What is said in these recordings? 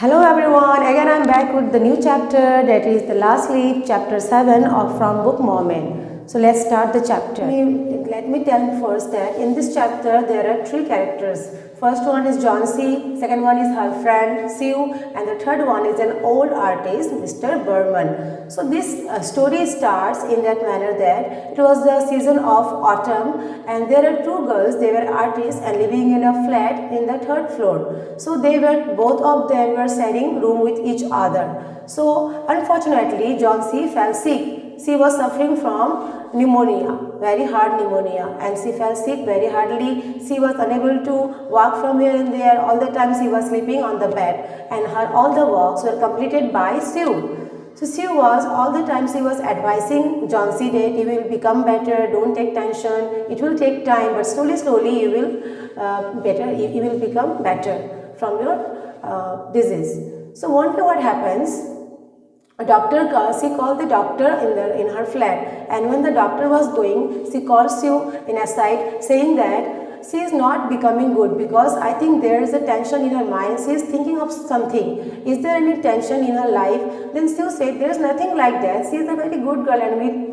Hello everyone, again I am back with the new chapter, that is the last leaf, chapter 7 of from book Moment. So let's start the chapter. Let me tell you first that in this chapter there are three characters. First one is John C, second one is her friend Sue, and the third one is an old artist, Mr. Berman. So this story starts in that manner that it was the season of autumn and there are two girls, they were artists and living in a flat in the third floor. So both of them were sharing room with each other. So unfortunately John C fell sick. She was suffering from pneumonia, very hard pneumonia, and she fell sick very hardly. She was unable to walk from here and there. All the time she was sleeping on the bed, and all the walks were completed by Sue. So Sue was all the time she was advising John C that you will become better, don't take tension, it will take time, but slowly you will become better from your disease. So one day what happens? She called the doctor in her flat, and when the doctor was going, she called Sue in a side saying that she is not becoming good because I think there is a tension in her mind. She is thinking of something. Is there any tension in her life? Then Sue said there is nothing like that. She is a very good girl and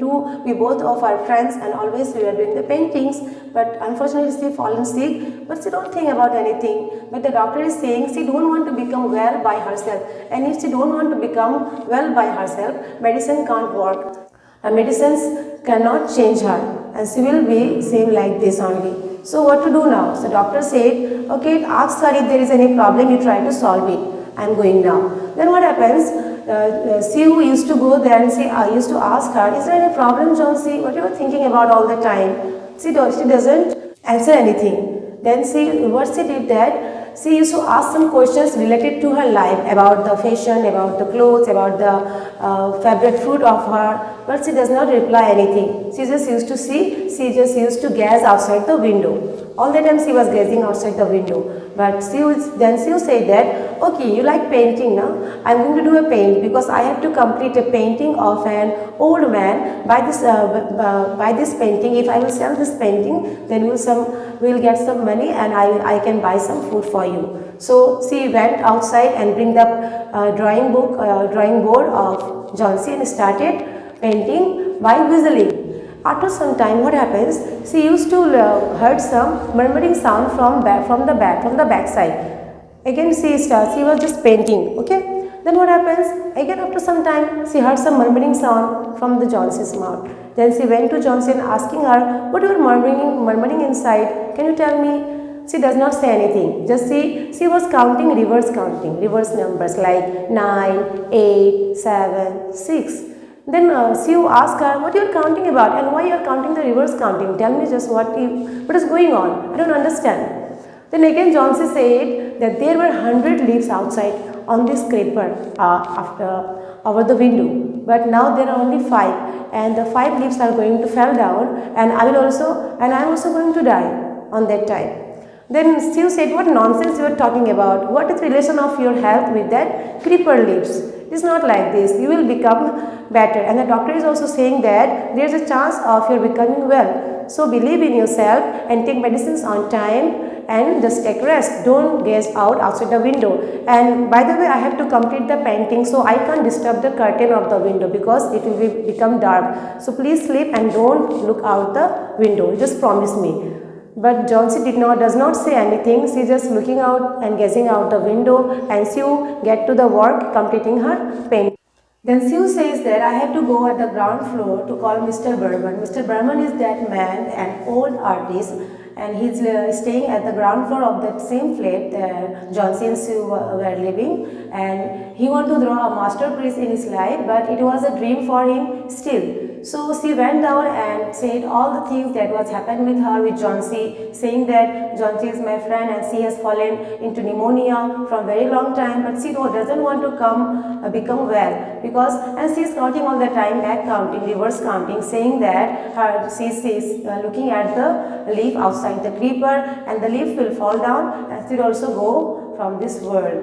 we both of our friends and always we are doing the paintings, but unfortunately she fallen sick, but she don't think about anything. But the doctor is saying she don't want to become well by herself, and if she don't want to become well by herself, medicine can't work. Medicines cannot change her and she will be same like this only. So what to do now? So doctor said, okay, ask her if there is any problem, you try to solve it. I am going now. Then what happens? Sue used to go there and I used to ask her, is there any problem, John C? What you are thinking about all the time? She doesn't answer anything. Then what she did that, she used to ask some questions related to her life, about the fashion, about the clothes, about the favorite food of her, but she does not reply anything. She just used to gaze outside the window. All the time she was gazing outside the window. But then Sue said that, okay, you like painting now? I am going to do a paint because I have to complete a painting of an old man. By this painting, if I will sell this painting, then we'll get some money and I can buy some food for you. So she went outside and bring the drawing board of John C and started painting by whistling. After some time, what happens? She used to heard some murmuring sound from the back side. Again, she was just painting. Okay. Then what happens? Again, after some time, she heard some murmuring sound from the John C's mouth. Then she went to John C and asking her, "What you are murmuring inside? Can you tell me?" She does not say anything. Just she was counting reverse numbers like 9, 8, 7, 6. Then Sue asked her, what you are counting about and why you are counting the reverse counting? Tell me just what is going on? I don't understand. Then again John C said that there were 100 leaves outside on this creeper over the window. But now there are only 5 and the 5 leaves are going to fall down and I am also going to die on that time. Then Sue said, what nonsense you are talking about? What is the relation of your health with that creeper leaves? It's not like this. You will become better. And the doctor is also saying that there is a chance of your becoming well. So believe in yourself and take medicines on time and just take rest. Don't gaze outside the window. And by the way, I have to complete the painting, so I can't disturb the curtain of the window because it will become dark. So please sleep and don't look out the window. Just promise me. But John C does not say anything. She just looking out and gazing out the window, and Sue get to the work completing her painting. Then Sue says that I have to go at the ground floor to call Mr. Berman. Mr. Berman is that man, an old artist, and he's staying at the ground floor of that same flat that John C and Sue were living, and he wanted to draw a masterpiece in his life, but it was a dream for him still. So she went down and said all the things that was happened with her with John C, saying that John C is my friend and she has fallen into pneumonia from very long time, but she doesn't want to become well because, and she is counting all the time, back counting, reverse counting, saying that she is looking at the leaf outside the creeper and the leaf will fall down and she will also go from this world.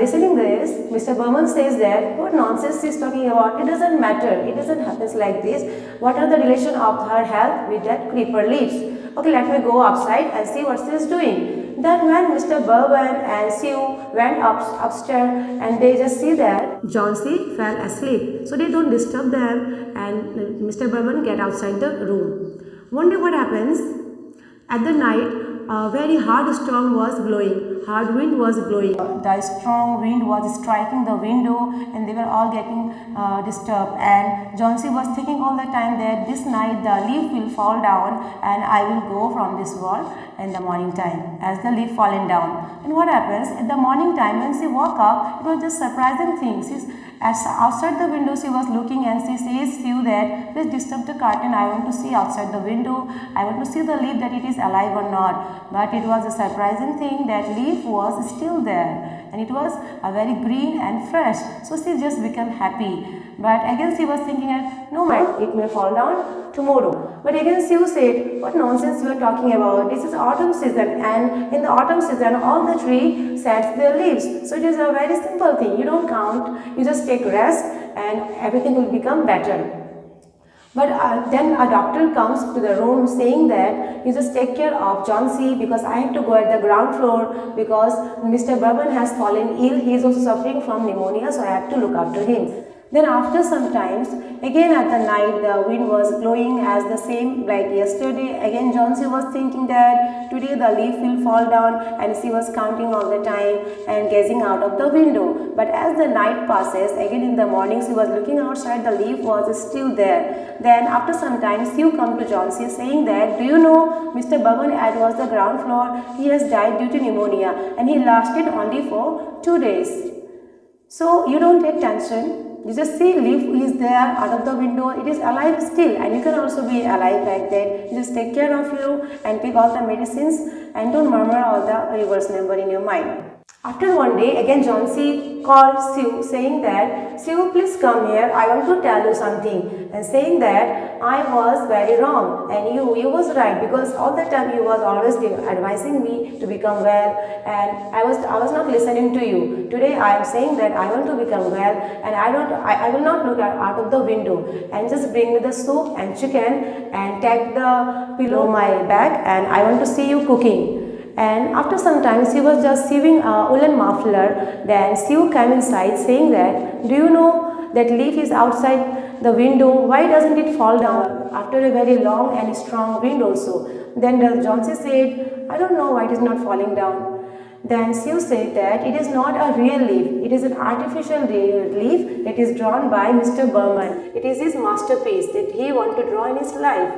Listening this, Mr. Berman says that what nonsense he is talking about. It doesn't matter. It doesn't happen like this. What are the relation of her health with that creeper leaves? Okay, let me go outside and see what she is doing. Then when Mr. Bourbon and Sue went upstairs and they just see that Johnsy fell asleep. So they don't disturb them and Mr. Bourbon get outside the room. One day what happens? At the night, a very hard storm was blowing. Hard wind was blowing. The strong wind was striking the window and they were all getting disturbed. And Johnsy was thinking all the time that this night the leaf will fall down and I will go from this world in the morning time as the leaf fallen down. And what happens? At the morning time when she woke up, it was just surprising things. Outside the window she was looking and she says to you that please disturb the curtain, I want to see outside the window, I want to see the leaf that it is alive or not. But it was a surprising thing that leaf was still there and it was a very green and fresh. So she just became happy. But again she was thinking that no matter, it may fall down tomorrow. But again Sue said, what nonsense you are talking about? This is autumn season and in the autumn season all the tree sheds their leaves. So it is a very simple thing. You don't count, you just take rest and everything will become better. But then a doctor comes to the room saying that you just take care of Johnsy because I have to go at the ground floor because Mr. Bourbon has fallen ill. He is also suffering from pneumonia, so I have to look after him. Then after some times, again at the night the wind was blowing as the same like yesterday. Again Johnsy was thinking that today the leaf will fall down and she was counting all the time and gazing out of the window. But as the night passes, again in the morning she was looking outside, the leaf was still there. Then after some time Sue come to Johnsy saying that do you know Mr. Bourbon was the ground floor, he has died due to pneumonia and he lasted only for 2 days. So you don't take tension. You just see leaf is there out of the window, it is alive still and you can also be alive like that. You just take care of you and take all the medicines and don't murmur all the reverse number in your mind. After one day, again Johnsy called Sue saying that, Sue please come here, I want to tell you something. And saying that I was very wrong and you was right because all the time you was always advising me to become well and I was not listening to you. Today I am saying that I want to become well and I will not look out of the window and just bring me the soup and chicken and take the pillow my back and I want to see you cooking. And after some time, she was just sewing a woolen muffler. Then Sue came inside saying that, do you know that leaf is outside the window? Why doesn't it fall down after a very long and strong wind also? Then Johnsy said, I don't know why it is not falling down. Then Sue said that it is not a real leaf. It is an artificial leaf that is drawn by Mr. Bourbon. It is his masterpiece that he wanted to draw in his life.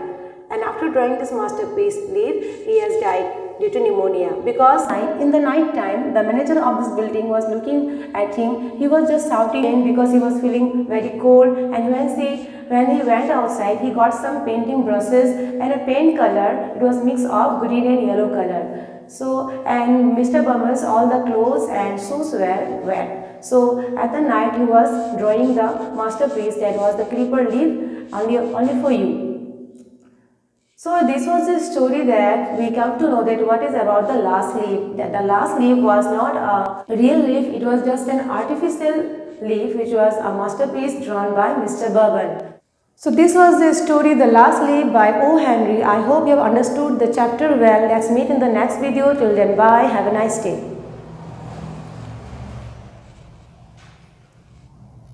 And after drawing this masterpiece leaf, he has died due to pneumonia because in the night time the manager of this building was looking at him. He was just shouting because he was feeling very cold and when he went outside he got some painting brushes and a paint color. It was mix of green and yellow color. So and Mr. Bourbon's all the clothes and shoes were wet. So at the night he was drawing the masterpiece that was the creeper leaf only for you. So this was the story that we come to know that what is about the last leaf. That the last leaf was not a real leaf, it was just an artificial leaf which was a masterpiece drawn by Mr. Bourbon. So this was the story The Last Leaf by O. Henry. I hope you have understood the chapter well. Let's meet in the next video. Till then, bye. Have a nice day.